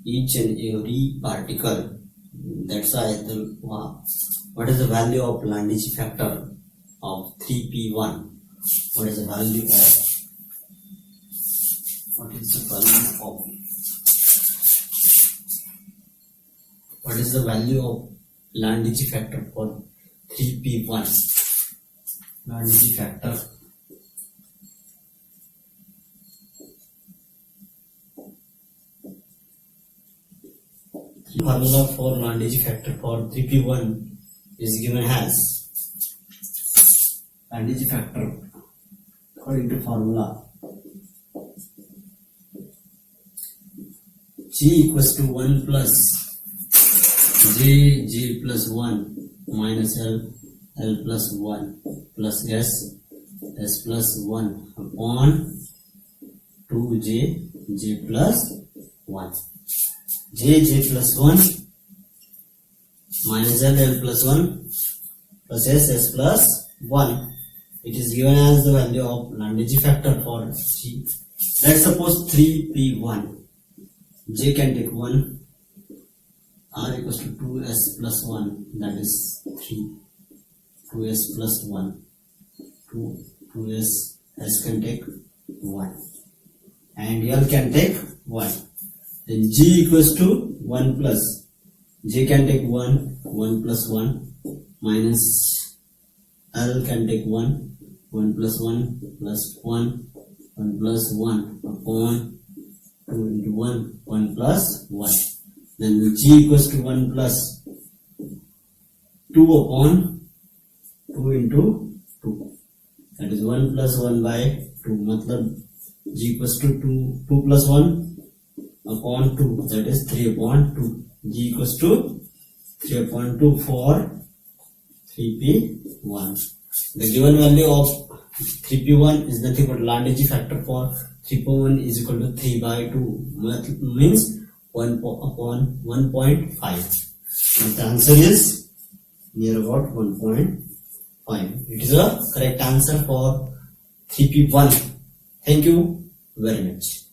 each and every particle. That's why what is the value of Landis factor of 3p1? What is the value of Landis factor for 3p1? Landis factor. Formula for Landis factor for 3p1 is given as Landis factor according to formula G equals to 1 plus J plus 1 minus L plus 1 plus S plus 1 upon 2J plus 1. J plus 1 minus L plus 1 plus S plus 1. It is given as the value of Landis factor for G. Let's suppose 3p1. J can take 1. R equals to 2S plus 1, that is 3. 2S plus 1. 2S, S can take 1. And L can take 1. Then G equals to 1 plus. J can take 1 plus 1 minus L can take 1 plus 1 plus 1 plus 1 upon 2 into 1 plus 1. Then G equals to 1 plus 2 upon 2 into 2. That is 1 plus 1 by 2. Matlab G equals to 2 plus 1 upon 2, that is 3 upon 2. G equals to 3 upon 2 for 3p1. The given value of 3p1 is nothing but Landis factor for 3p1 is equal to 3 by 2, means 1 upon 1.5. And the answer is near about 1.5. It is a correct answer for 3p1. Thank you very much.